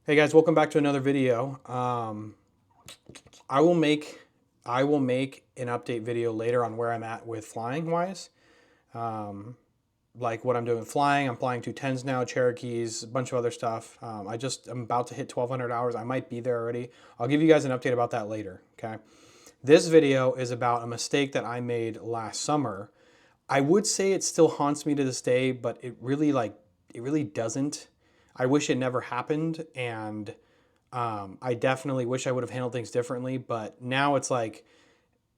Hey guys, welcome back to another video. I will make an update video later on where I'm at with flying wise, like what I'm doing with flying. I'm flying 210s now, Cherokees, a bunch of other stuff. I'm about to hit 1,200 hours. I might be there already. I'll give you guys an update about that later. Okay. This video is about a mistake that I made last summer. I would say it still haunts me to this day, but it really doesn't. I wish it never happened, and I definitely wish I would have handled things differently, but now it's like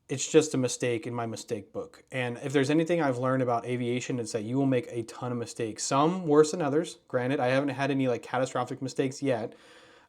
it's just a mistake in my mistake book. And if there's anything I've learned about aviation, it's that you will make a ton of mistakes. Some worse than others. Granted, I haven't had any like catastrophic mistakes yet.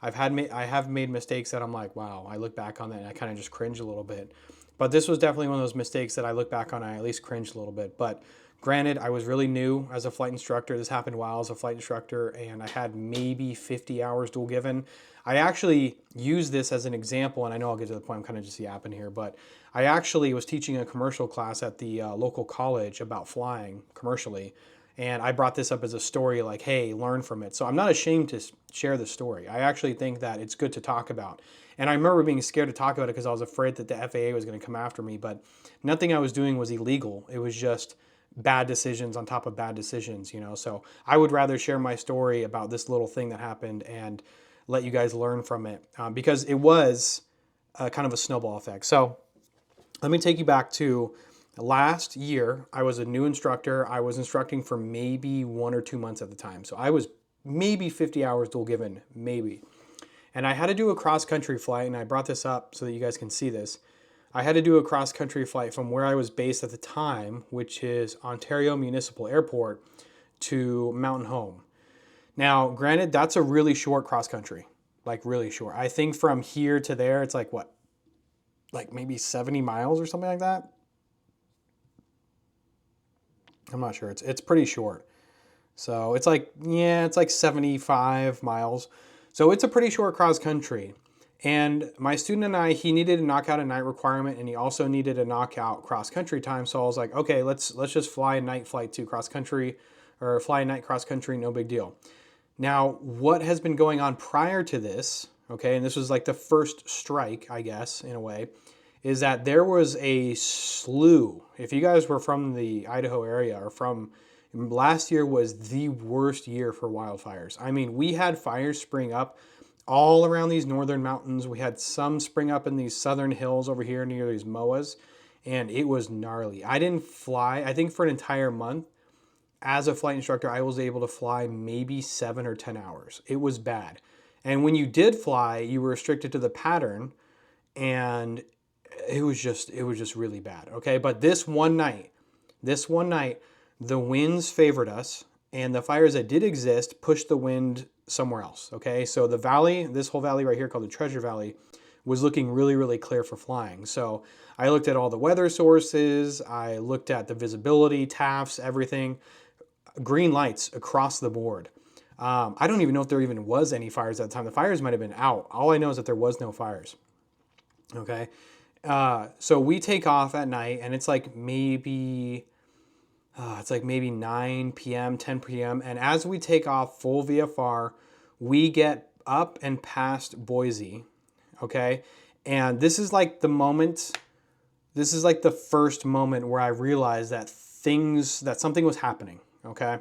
I have made mistakes that I'm like, wow, I look back on that and I kind of just cringe a little bit. But this was definitely one of those mistakes that I look back on and I at least cringed a little bit. But granted, I was really new as a flight instructor. This happened while I was a flight instructor, and I had maybe 50 hours dual given. I actually use this as an example, and I know I'll get to the point, I'm kind of just yapping here, but I actually was teaching a commercial class at the local college about flying commercially, and I brought this up as a story like, hey, learn from it. So I'm not ashamed to share the story. I actually think that it's good to talk about. And I remember being scared to talk about it because I was afraid that the FAA was going to come after me, but nothing I was doing was illegal. It was just bad decisions on top of bad decisions, you know? So I would rather share my story about this little thing that happened and let you guys learn from it, because it was kind of a snowball effect. So let me take you back to last year. I was a new instructor. I was instructing for maybe 1 or 2 months at the time. So I was maybe 50 hours dual given, maybe. And I had to do a cross country flight, and I brought this up so that you guys can see this. I had to do a cross country flight from where I was based at the time, which is Ontario Municipal Airport, to Mountain Home. Now, granted, that's a really short cross country, like really short. I think from here to there, it's like what, like maybe 70 miles or something like that. I'm not sure. It's pretty short. So it's like, yeah, it's like 75 miles. So it's a pretty short cross country. And my student and I, he needed to knock out a night requirement, and he also needed to knock out cross country time. So I was like, okay, let's just fly a night flight to cross country, or fly a night cross country, no big deal. Now, what has been going on prior to this, okay, and this was like the first strike, I guess, in a way, is that there was a slew. If you guys were from the Idaho area or from last year was the worst year for wildfires. I mean, we had fires spring up all around these northern mountains. We had some spring up in these southern hills over here near these MOAs, and it was gnarly. I didn't fly, I think for an entire month, as a flight instructor, I was able to fly maybe 7 or 10 hours. It was bad. And when you did fly, you were restricted to the pattern, and it was just really bad. Okay. But this one night, the winds favored us, and the fires that did exist pushed the wind somewhere else. Okay. So the valley, this whole valley right here called the Treasure Valley, was looking really, really clear for flying. So I looked at all the weather sources. I looked at the visibility, TAFs, everything. Green lights across the board. I don't even know if there even was any fires at the time. The fires might have been out. All I know is that there was no fires. Okay. So we take off at night, and it's like maybe 9 p.m., 10 p.m. And as we take off full VFR, we get up and past Boise. Okay. And this is like the moment, this is like the first moment where I realized that something was happening. Okay.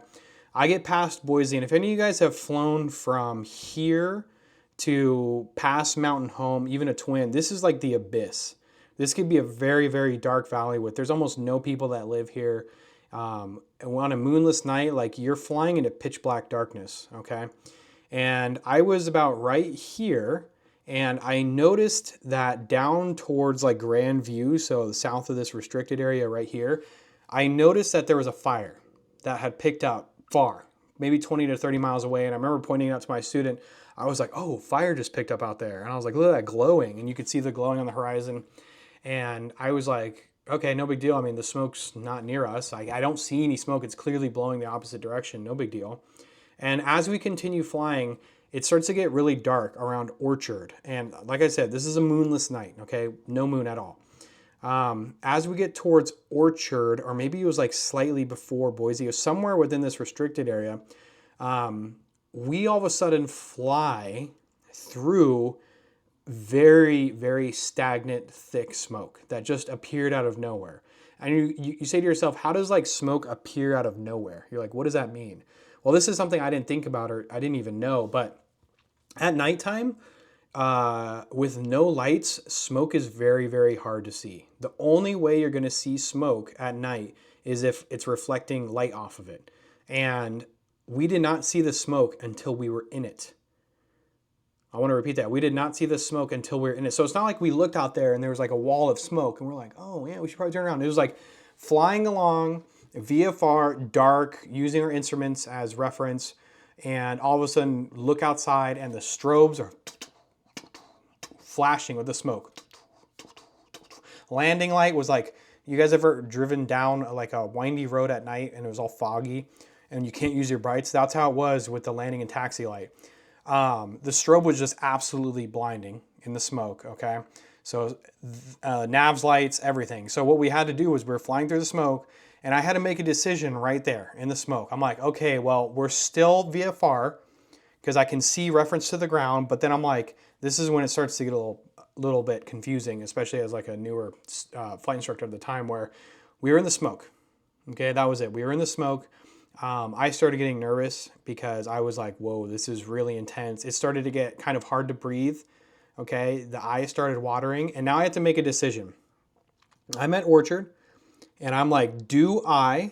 I get past Boise, and if any of you guys have flown from here to past Mountain Home, even a twin, this is like the abyss. This could be a very, very dark valley there's almost no people that live here. On a moonless night, like you're flying into pitch black darkness, okay? And I was about right here, and I noticed that down towards like Grand View, so south of this restricted area right here, I noticed that there was a fire that had picked up far, maybe 20 to 30 miles away. And I remember pointing it out to my student. I was like, oh, fire just picked up out there. And I was like, look at that glowing. And you could see the glowing on the horizon. And I was like, okay, no big deal. I mean, the smoke's not near us. I don't see any smoke. It's clearly blowing the opposite direction. No big deal. And as we continue flying, it starts to get really dark around Orchard. And like I said, this is a moonless night, okay? No moon at all. As we get towards Orchard, or maybe it was like slightly before Boise, or somewhere within this restricted area, we all of a sudden fly through very, very stagnant, thick smoke that just appeared out of nowhere. And you say to yourself, how does like smoke appear out of nowhere? You're like, what does that mean? Well, this is something I didn't think about or I didn't even know, but at nighttime, with no lights, smoke is very, very hard to see. The only way you're going to see smoke at night is if it's reflecting light off of it. And we did not see the smoke until we were in it. I want to repeat that. We did not see the smoke until we were in it. So it's not like we looked out there and there was like a wall of smoke and we're like, oh yeah, we should probably turn around. It was like flying along, VFR, dark, using our instruments as reference, and all of a sudden look outside and the strobes are flashing with the smoke. Landing light was like, you guys ever driven down like a windy road at night and it was all foggy and you can't use your brights? That's how it was with the landing and taxi light. The strobe was just absolutely blinding in the smoke, okay? So navs lights, everything. So what we had to do was we were flying through the smoke and I had to make a decision right there in the smoke. I'm like, okay, well, we're still VFR because I can see reference to the ground, but then I'm like, this is when it starts to get a little bit confusing, especially as like a newer flight instructor at the time, where we were in the smoke. Okay, that was it. We were in the smoke. I started getting nervous because I was like, whoa, this is really intense. It started to get kind of hard to breathe. Okay, the eyes started watering, and now I have to make a decision. I'm at Orchard, and I'm like, do I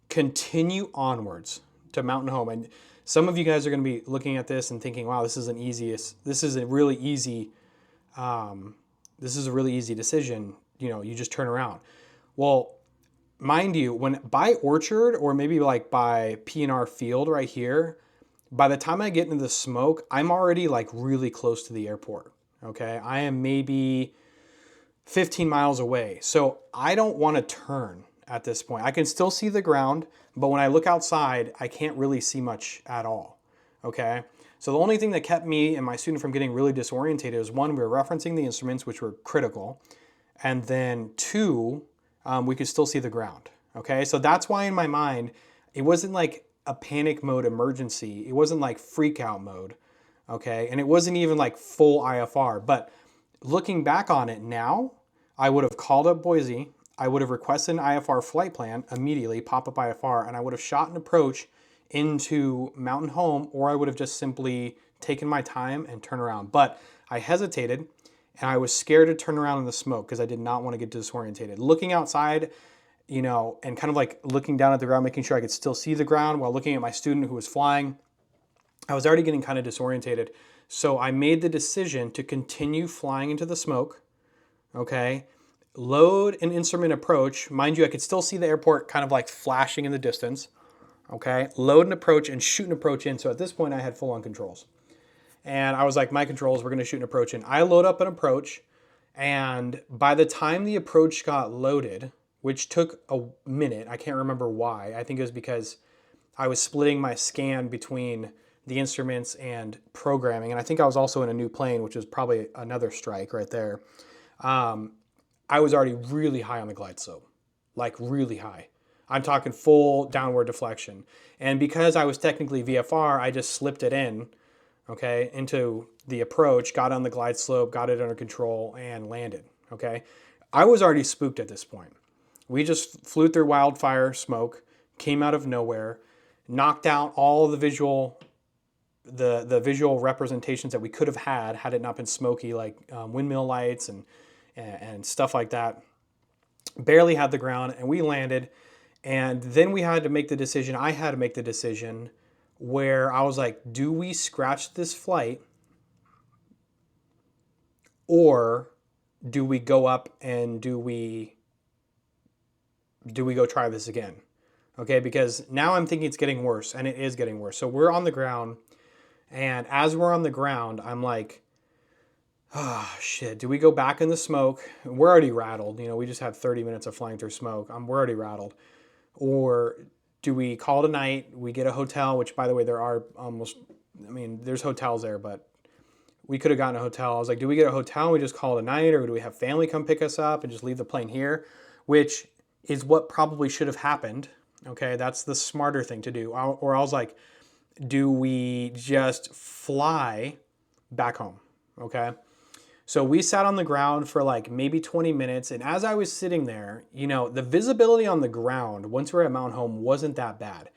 continue onwards to Mountain Home? And some of you guys are going to be looking at this and thinking, wow, this is a really easy decision. You know, you just turn around. Well, mind you, when by Orchard or maybe like by P&R Field right here, by the time I get into the smoke, I'm already like really close to the airport. Okay, I am maybe 15 miles away. So I don't want to turn at this point. I can still see the ground, but when I look outside, I can't really see much at all. Okay, so the only thing that kept me and my student from getting really disorientated is, one, we were referencing the instruments, which were critical, and then two, we could still see the ground. Okay, so that's why in my mind, it wasn't like a panic mode emergency. It wasn't like freak out mode. Okay, and it wasn't even like full IFR. But looking back on it now, I would have called up Boise. I would have requested an IFR flight plan immediately, pop up IFR, and I would have shot an approach into Mountain Home, or I would have just simply taken my time and turned around. But I hesitated, and I was scared to turn around in the smoke because I did not want to get disorientated. Looking outside, you know, and kind of like looking down at the ground, making sure I could still see the ground while looking at my student who was flying, I was already getting kind of disorientated. So I made the decision to continue flying into the smoke, okay? Load an instrument approach. Mind you, I could still see the airport kind of like flashing in the distance, okay? Load an approach and shoot an approach in. So at this point I had full on controls. And I was like, my controls, we're gonna shoot an approach in. I load up an approach, and by the time the approach got loaded, which took a minute, I can't remember why. I think it was because I was splitting my scan between the instruments and programming. And I think I was also in a new plane, which was probably another strike right there. I was already really high on the glide slope, like really high. I'm talking full downward deflection. And because I was technically VFR, I just slipped it in, okay, into the approach, got on the glide slope, got it under control, and landed, okay? I was already spooked at this point. We just flew through wildfire smoke, came out of nowhere, knocked out all of the visual representations that we could have had it not been smoky, like windmill lights and stuff like that. Barely had the ground, and we landed. And then we had to make the decision. I had to make the decision where I was like, do we scratch this flight, or do we go up and do we go try this again? Okay, because now I'm thinking it's getting worse, and it is getting worse. So we're on the ground, and as we're on the ground, I'm like, oh shit, do we go back in the smoke? We're already rattled. You know, we just had 30 minutes of flying through smoke. We're already rattled. Or do we call it a night? We get a hotel, which, by the way, there's hotels there, but we could have gotten a hotel. I was like, do we get a hotel and we just call it a night, or do we have family come pick us up and just leave the plane here? Which is what probably should have happened. Okay, that's the smarter thing to do. Or I was like, do we just fly back home, okay? So we sat on the ground for like maybe 20 minutes. And as I was sitting there, you know, the visibility on the ground once we're at Mountain Home wasn't that bad.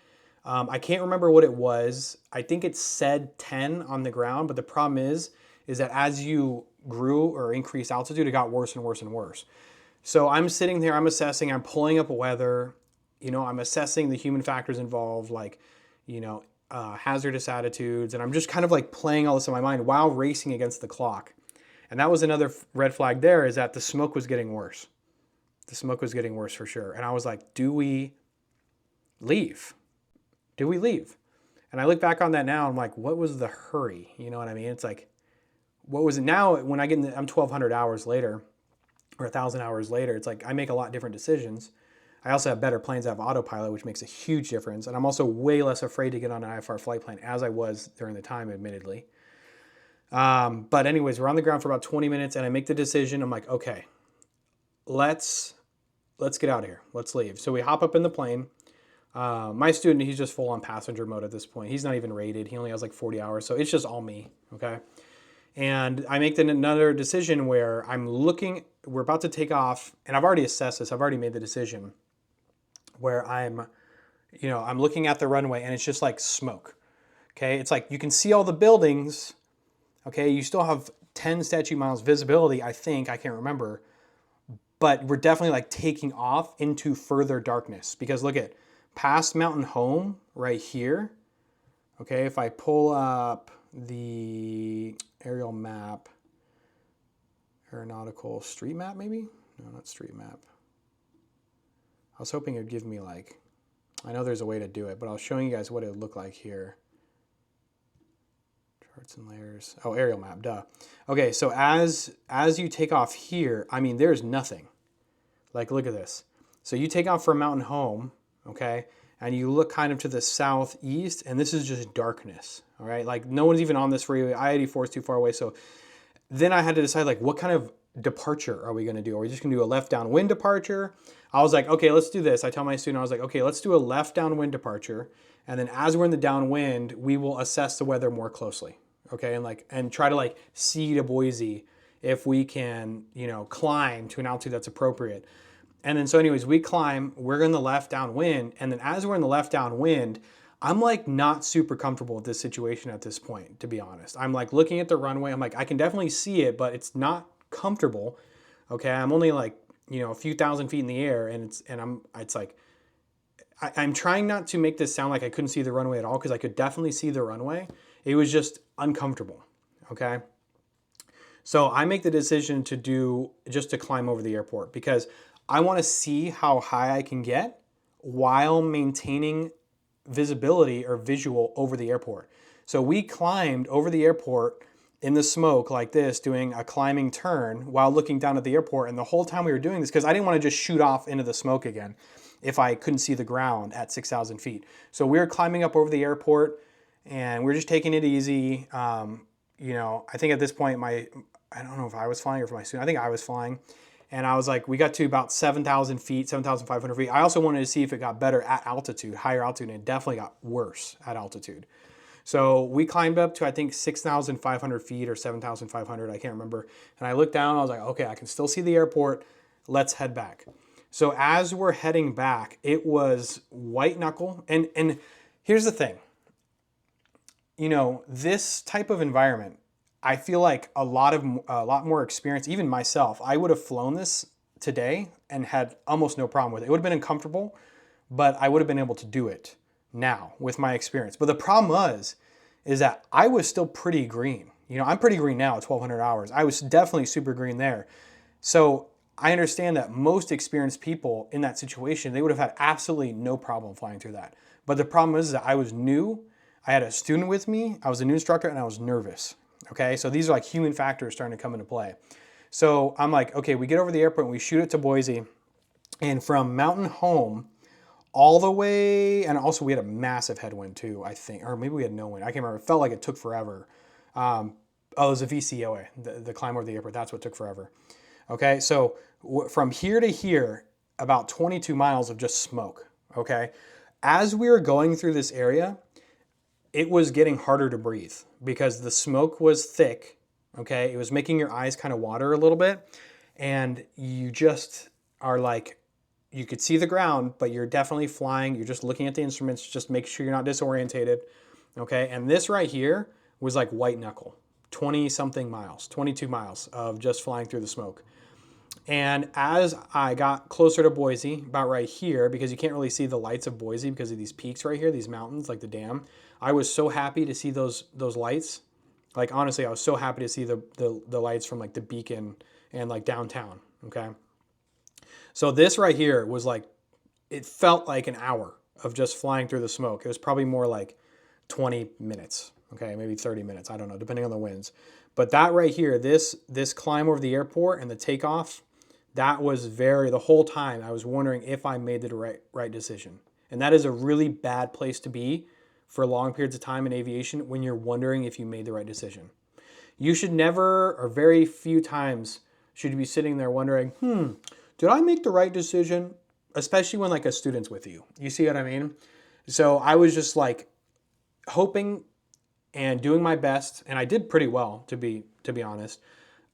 I can't remember what it was. I think it said 10 on the ground, but the problem is that as you grew or increased altitude, it got worse and worse and worse. So I'm sitting there, I'm assessing, I'm pulling up weather, you know, I'm assessing the human factors involved, like, you know, hazardous attitudes, and I'm just kind of like playing all this in my mind while racing against the clock. And that was another red flag there, is that the smoke was getting worse. The smoke was getting worse for sure. And I was like, do we leave? Do we leave? And I look back on that now, I'm like, what was the hurry? You know what I mean? It's like, what was it? Now when I get I'm 1,200 hours later, or 1,000 hours later, it's like I make a lot different decisions. I also have better planes that have autopilot, which makes a huge difference. And I'm also way less afraid to get on an IFR flight plan, as I was during the time, admittedly. But anyways, we're on the ground for about 20 minutes, and I make the decision. I'm like, okay, let's get out of here. Let's leave. So we hop up in the plane. My student, he's just full on passenger mode at this point. He's not even rated. He only has like 40 hours. So it's just all me. Okay. And I make another decision where we're about to take off, and I've already assessed this. I've already made the decision where I'm looking at the runway, and it's just like smoke. Okay. It's like, you can see all the buildings. Okay. You still have 10 statute miles visibility, I think. I can't remember. But we're definitely like taking off into further darkness, because look at past Mountain Home right here. Okay, if I pull up the aerial map, aeronautical street map maybe? No, not street map. I was hoping it would give me like, I know there's a way to do it, but I was showing you guys what it would look like here. Charts and layers. Oh, aerial map, duh. Okay, so as you take off here, I mean, there's nothing. Like, look at this. So you take off from Mountain Home, okay, and you look kind of to the southeast, and this is just darkness, all right? Like, no one's even on this freeway. I-84 is too far away. So then I had to decide, like, what kind of departure are we going to do? Are we just going to do a left downwind departure? I was like, okay, let's do this. I tell my student, I was like, okay, let's do a left downwind departure, and then as we're in the downwind, we will assess the weather more closely, okay, and try to like see to Boise if we can, you know, climb to an altitude that's appropriate. And then so anyways, we climb, we're in the left downwind, and then as we're in the left downwind, I'm like not super comfortable with this situation at this point, to be honest. I'm like looking at the runway, I'm like, I can definitely see it, but it's not comfortable. Okay, I'm only like, you know, a few thousand feet in the air, and I'm trying not to make this sound like I couldn't see the runway at all, because I could definitely see the runway. It was just uncomfortable. Okay. So I make the decision to climb over the airport, because I want to see how high I can get while maintaining visibility or visual over the airport. So we climbed over the airport in the smoke like this, doing a climbing turn while looking down at the airport. And the whole time we were doing this, because I didn't want to just shoot off into the smoke again if I couldn't see the ground at 6,000 feet. So we were climbing up over the airport, and we were just taking it easy. You know, I think at this point, I don't know if I was flying or if my student, I think I was flying. And I was like, we got to about 7,000 feet, 7,500 feet. I also wanted to see if it got better at altitude, higher altitude, and it definitely got worse at altitude. So we climbed up to, I think, 6,500 feet or 7,500, I can't remember. And I looked down, I was like, okay, I can still see the airport. Let's head back. So as we're heading back, it was White-knuckle. And here's the thing. You know, this type of environment, I feel like a lot more experience, even myself, I would have flown this today and had almost no problem with it. It would have been uncomfortable, but I would have been able to do it now with my experience. But the problem is that I was still pretty green. You know, I'm pretty green now at 1,200 hours. I was definitely super green there. So I understand that most experienced people in that situation, they would have had absolutely no problem flying through that. But the problem is that I was new. I had a student with me. I was a new instructor, and I was nervous. Okay, so these are like human factors starting to come into play. So I'm like, okay, we get over the airport and we shoot it to Boise, and from Mountain Home all the way, and also we had a massive headwind too, I think, or maybe we had no wind. I can't remember. It felt like it took forever. It was a VCOA, the climb over the airport. That's what took forever. Okay, so from here to here, about 22 miles of just smoke. Okay, as we were going through this area, it was getting harder to breathe because the smoke was thick. Okay, it was making your eyes kind of water a little bit, and you just are like, you could see the ground, but you're definitely flying. You're just looking at the instruments, just make sure you're not disorientated. Okay, and this right here was like White-knuckle, 20 something miles, 22 miles of just flying through the smoke. And as I got closer to Boise, about right here, because you can't really see the lights of Boise because of these peaks right here, these mountains, like the dam, I was so happy to see those lights. Like, honestly, I was so happy to see the lights from like the beacon and like downtown, okay? So this right here was like, it felt like an hour of just flying through the smoke. It was probably more like 20 minutes, okay, maybe 30 minutes, I don't know, depending on the winds. But that right here, this climb over the airport and the takeoff, that was the whole time I was wondering if I made the right decision. And that is a really bad place to be for long periods of time in aviation, when you're wondering if you made the right decision. You should never, or very few times, should you be sitting there wondering, did I make the right decision? Especially when like a student's with you. You see what I mean? So I was just like hoping and doing my best, and I did pretty well, to be honest,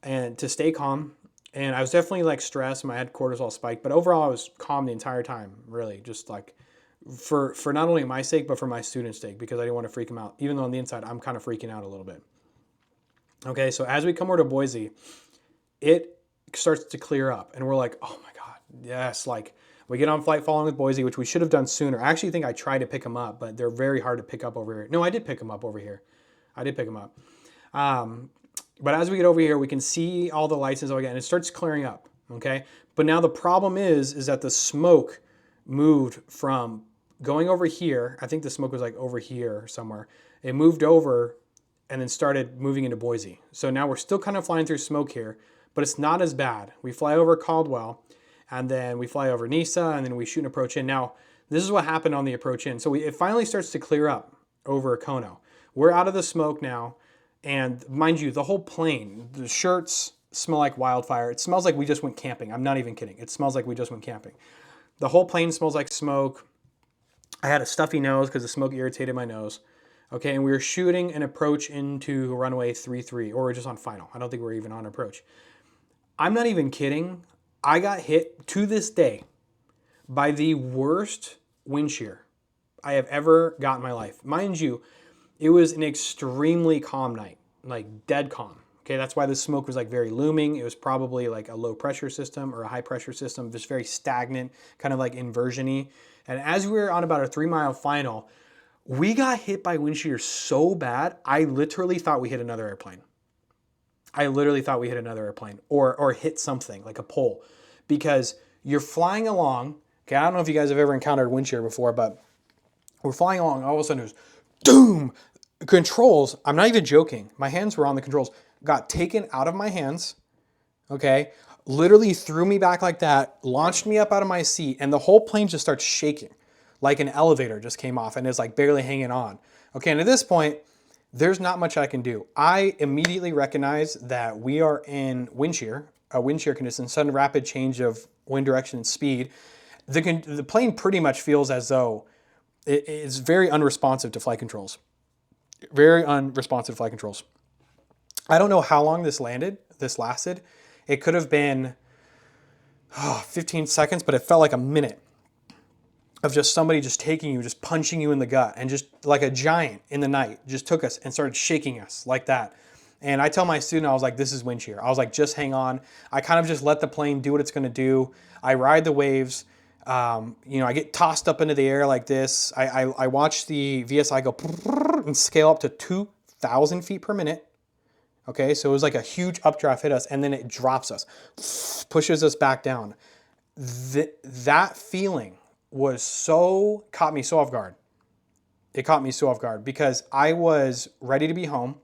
and to stay calm. And I was definitely like stressed, my head cortisol spiked, but overall I was calm the entire time, really, just like for not only my sake, but for my students' sake, because I didn't want to freak them out, even though on the inside I'm kind of freaking out a little bit. Okay, so as we come over to Boise, it starts to clear up, and we're like, oh my God, yes, like we get on flight following with Boise, which we should have done sooner. I actually think I tried to pick them up, but they're very hard to pick up over here. No, I did pick them up over here. I did pick them up. But as we get over here, we can see all the lights and stuff again, and it starts clearing up, okay? But now the problem is that the smoke moved from going over here. I think the smoke was like over here somewhere. It moved over and then started moving into Boise. So now we're still kind of flying through smoke here, but it's not as bad. We fly over Caldwell, and then we fly over Nisa, and then we shoot an approach in. Now, this is what happened on the approach in. So it finally starts to clear up over Kono. We're out of the smoke now, and mind you, the whole plane, the shirts smell like wildfire. It smells like we just went camping. I'm not even kidding. It smells like we just went camping. The whole plane smells like smoke. I had a stuffy nose because the smoke irritated my nose. Okay, and we were shooting an approach into runway 33, or we're just on final. I don't think we're even on approach. I'm not even kidding. I got hit to this day by the worst wind shear I have ever got in my life. Mind you, it was an extremely calm night, like dead calm. Okay, that's why the smoke was like very looming. It was probably like a low pressure system or a high pressure system, just very stagnant, kind of like inversion-y. And as we were on about a 3-mile final, we got hit by wind shear so bad, I literally thought we hit another airplane. I literally thought we hit another airplane or hit something like a pole, because you're flying along. Okay, I don't know if you guys have ever encountered wind shear before, but we're flying along. All of a sudden, there's doom. Controls, I'm not even joking. My hands were on the controls, got taken out of my hands. Okay, literally threw me back like that, launched me up out of my seat, and the whole plane just starts shaking like an elevator just came off and is like barely hanging on. Okay, and at this point, there's not much I can do. I immediately recognize that we are in wind shear condition, sudden rapid change of wind direction and speed. The plane pretty much feels as though it is very unresponsive to flight controls. Very unresponsive flight controls. I don't know how long this lasted. It could have been 15 seconds, but it felt like a minute of just somebody just taking you, just punching you in the gut, and just like a giant in the night just took us and started shaking us like that. And I tell my student, I was like, this is wind shear. I was like, just hang on. I kind of just let the plane do what it's going to do. I ride the waves. I get tossed up into the air like this. I watch the VSI go and scale up to 2,000 feet per minute. Okay, so it was like a huge updraft hit us, and then it drops us, pushes us back down. That feeling caught me so off guard. It caught me so off guard because I was ready to be home.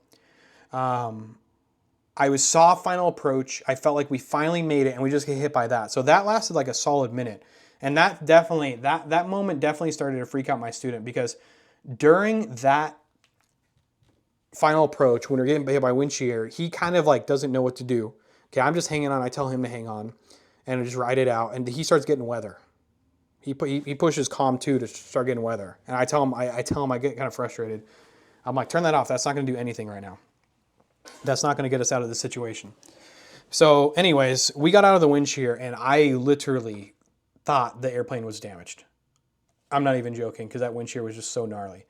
I saw final approach. I felt like we finally made it, and we just get hit by that. So that lasted like a solid minute. And that moment definitely started to freak out my student, because during that final approach, when we're getting hit by wind shear, he kind of like doesn't know what to do. Okay, I'm just hanging on. I tell him to hang on and just ride it out. And he starts getting weather. He pushes calm 2 to start getting weather. And I tell him I get kind of frustrated. I'm like, turn that off. That's not going to do anything right now. That's not going to get us out of this situation. So anyways, we got out of the wind shear and I literally thought the airplane was damaged. I'm not even joking because that wind shear was just so gnarly.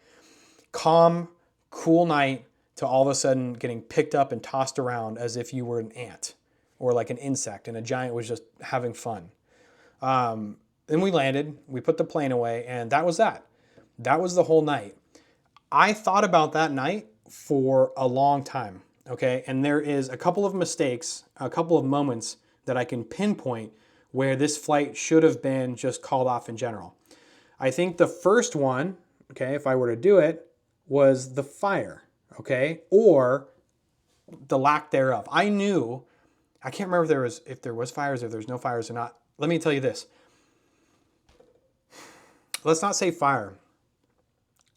Calm, cool night to all of a sudden getting picked up and tossed around as if you were an ant or like an insect and a giant was just having fun. Then we landed, we put the plane away, and that was that. That was the whole night. I thought about that night for a long time, okay? And there is a couple of mistakes, a couple of moments that I can pinpoint where this flight should have been just called off in general. I think the first one, okay, if I were to do it, was the fire, okay? Or the lack thereof. I knew, I can't remember if there was fires, if there's no fires or not. Let me tell you this. Let's not say fire.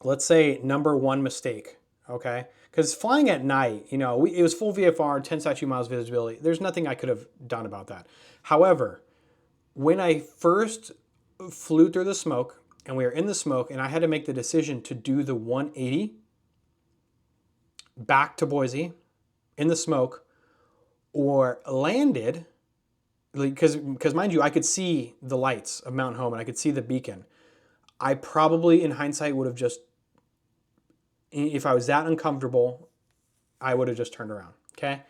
Let's say number one mistake, okay? Because flying at night, you know, it was full VFR, 10 statute miles visibility. There's nothing I could have done about that. However, when I first flew through the smoke and we were in the smoke and I had to make the decision to do the 180 back to Boise in the smoke or landed, because mind you, I could see the lights of Mountain Home and I could see the beacon. I probably, in hindsight, would have just, if I was that uncomfortable, I would have just turned around, okay?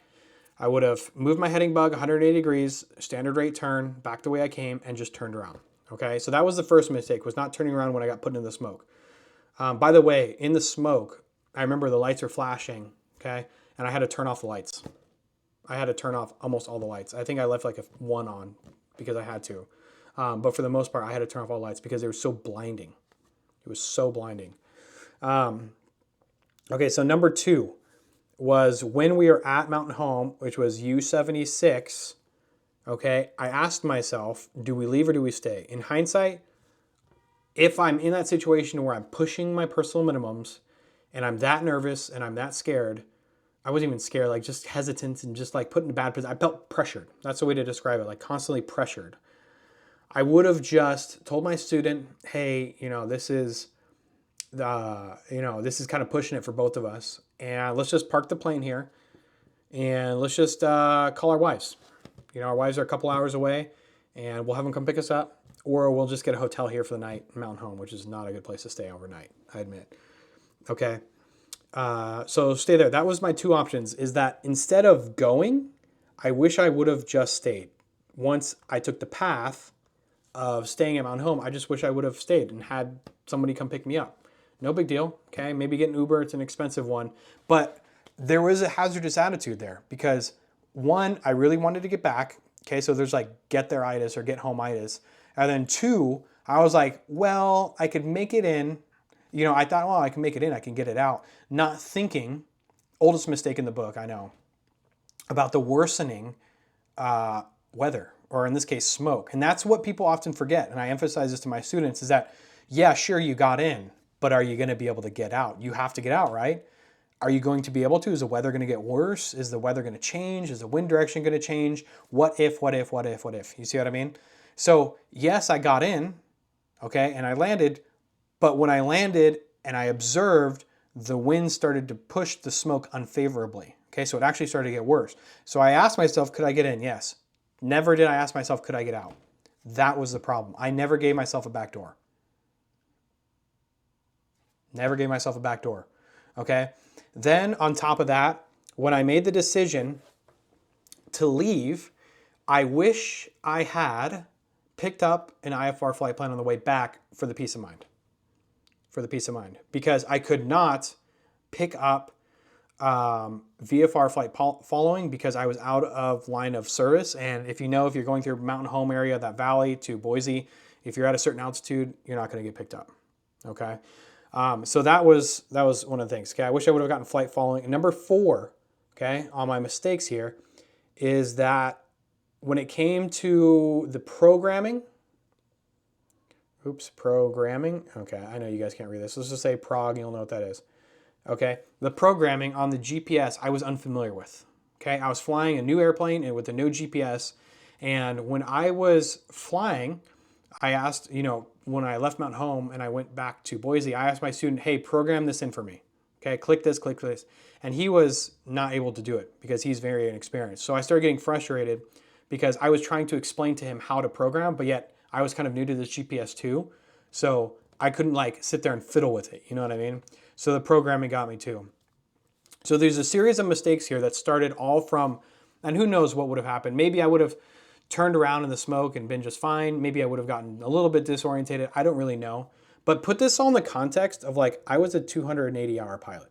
I would have moved my heading bug 180 degrees, standard rate turn, back the way I came, and just turned around, okay? So that was the first mistake, was not turning around when I got put in the smoke. By the way, in the smoke, I remember the lights were flashing, okay? And I had to turn off the lights. I had to turn off almost all the lights. I think I left like one on because I had to. But for the most part, I had to turn off all the lights because they were so blinding. It was so blinding. Okay, so number two was when we were at Mountain Home, which was U-76, okay, I asked myself, do we leave or do we stay? In hindsight, if I'm in that situation where I'm pushing my personal minimums and I'm that nervous and I'm that scared, I wasn't even scared, like just hesitant and just like put in a bad position. I felt pressured. That's the way to describe it, like constantly pressured. I would have just told my student, hey, this is kind of pushing it for both of us. And let's just park the plane here and let's just call our wives. Our wives are a couple hours away and we'll have them come pick us up, or we'll just get a hotel here for the night in Mountain Home, which is not a good place to stay overnight, I admit. Okay. So stay there. That was my two options, is that instead of going, I wish I would have just stayed. Once I took the path of staying at Mountain Home, I just wish I would have stayed and had somebody come pick me up. No big deal, okay? Maybe get an Uber, it's an expensive one. But there was a hazardous attitude there because one, I really wanted to get back, okay? So there's like get there-itis or get home-itis. And then two, I was like, well, I could make it in. I thought, well, I can make it in, I can get it out. Not thinking, oldest mistake in the book, I know, about the worsening weather, or in this case, smoke. And that's what people often forget. And I emphasize this to my students is that, yeah, sure, you got in, but are you going to be able to get out? You have to get out, right? Are you going to be able to? Is the weather going to get worse? Is the weather going to change? Is the wind direction going to change? What if? You see what I mean? So yes, I got in, okay, and I landed, but when I landed and I observed, the wind started to push the smoke unfavorably. Okay, so it actually started to get worse. So I asked myself, could I get in? Yes. Never did I ask myself, could I get out? That was the problem. I never gave myself a back door. Never gave myself a back door. Okay? Then on top of that, when I made the decision to leave, I wish I had picked up an IFR flight plan on the way back for the peace of mind. Because I could not pick up VFR flight following because I was out of line of service. And if you're going through Mountain Home area, that valley to Boise, if you're at a certain altitude, you're not going to get picked up. Okay. So that was one of the things. Okay. I wish I would have gotten flight following. And number 4, okay, on my mistakes here is that when it came to the programming, okay, I know you guys can't read this. Let's just say prog, you'll know what that is. Okay, the programming on the GPS I was unfamiliar with. Okay, I was flying a new airplane and with a new GPS, and when I was flying, I asked, when I left Mountain Home and I went back to Boise, I asked my student, hey, program this in for me. Okay, click this, click this. And he was not able to do it because he's very inexperienced. So I started getting frustrated because I was trying to explain to him how to program, but yet I was kind of new to this GPS too. So I couldn't like sit there and fiddle with it. You know what I mean? So the programming got me too. So there's a series of mistakes here that started all from, and who knows what would have happened. Maybe I would have turned around in the smoke and been just fine. Maybe I would have gotten a little bit disorientated. I don't really know. But put this all in the context of like, I was a 280-hour pilot.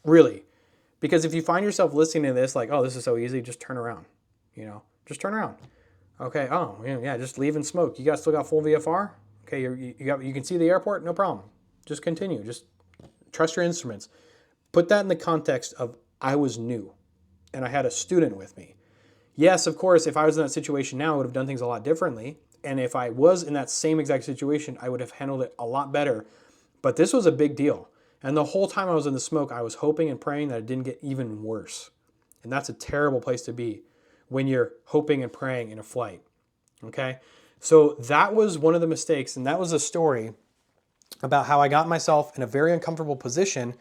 Really. Because if you find yourself listening to this, like, oh, this is so easy, just turn around. You know, just turn around. Okay, oh, yeah, just leave and smoke. You guys still got full VFR? Okay, you can see the airport? No problem. Just continue. Just trust your instruments. Put that in the context of I was new and I had a student with me. Yes, of course, if I was in that situation now, I would have done things a lot differently. And if I was in that same exact situation, I would have handled it a lot better. But this was a big deal. And the whole time I was in the smoke, I was hoping and praying that it didn't get even worse. And that's a terrible place to be when you're hoping and praying in a flight. Okay? So that was one of the mistakes. And that was a story about how I got myself in a very uncomfortable position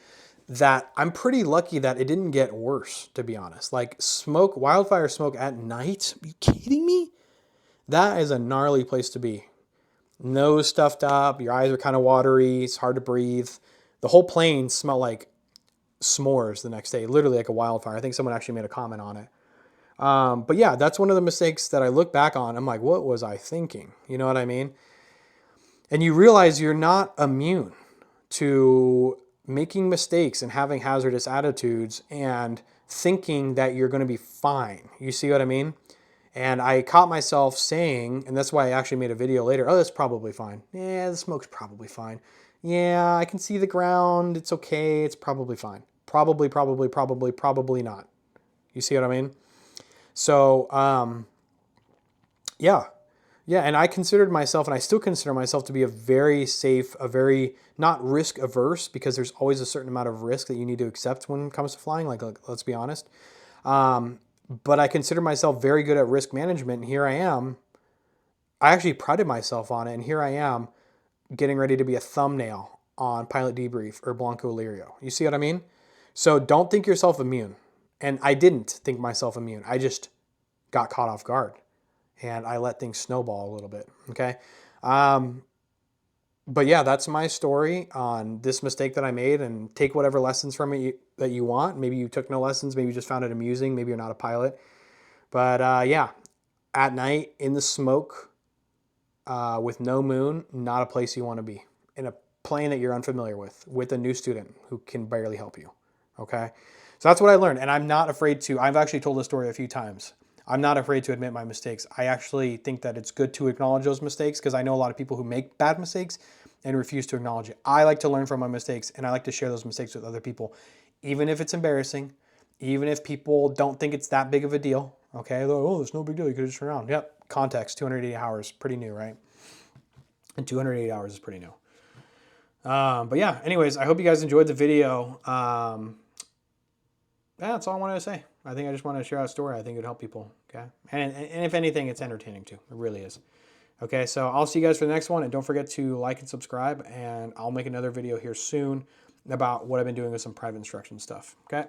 that I'm pretty lucky that it didn't get worse, to be honest. Like smoke, wildfire smoke at night? Are you kidding me? That is a gnarly place to be. Nose stuffed up, your eyes are kind of watery, it's hard to breathe. The whole plane smelled like s'mores the next day, literally like a wildfire. I think someone actually made a comment on it. But yeah, that's one of the mistakes that I look back on. I'm like, what was I thinking? You know what I mean? And you realize you're not immune to making mistakes and having hazardous attitudes and thinking that you're going to be fine. You see what I mean? And I caught myself saying, and that's why I actually made a video later, oh, that's probably fine. Yeah, the smoke's probably fine. Yeah, I can see the ground. It's okay. It's probably fine. Probably not. You see what I mean? So, yeah. And I considered myself, and I still consider myself to be a very safe, a very not risk averse, because there's always a certain amount of risk that you need to accept when it comes to flying. Like let's be honest. But I consider myself very good at risk management. And here I am. I actually prided myself on it. And here I am getting ready to be a thumbnail on Pilot Debrief or Blanco Lirio. You see what I mean? So don't think yourself immune. And I didn't think myself immune. I just got caught off guard. And I let things snowball a little bit. Okay. But yeah, that's my story on this mistake that I made, and take whatever lessons from it that you want. Maybe you took no lessons. Maybe you just found it amusing. Maybe you're not a pilot. But yeah, at night in the smoke with no moon, not a place you want to be. In a plane that you're unfamiliar with a new student who can barely help you. Okay. So that's what I learned. And I'm not afraid to, I've actually told this story a few times. I'm not afraid to admit my mistakes. I actually think that it's good to acknowledge those mistakes, because I know a lot of people who make bad mistakes and refuse to acknowledge it. I like to learn from my mistakes, and I like to share those mistakes with other people, even if it's embarrassing, even if people don't think it's that big of a deal. Okay, oh, it's no big deal. You could just turn around. Yep, context, 280 hours, pretty new, right? And 280 hours is pretty new. But yeah, anyways, I hope you guys enjoyed the video. Yeah, that's all I wanted to say. I think I just wanted to share that story. I think it would help people. Okay. And if anything, it's entertaining too. It really is. Okay. So I'll see you guys for the next one. And don't forget to like and subscribe. And I'll make another video here soon about what I've been doing with some private instruction stuff. Okay.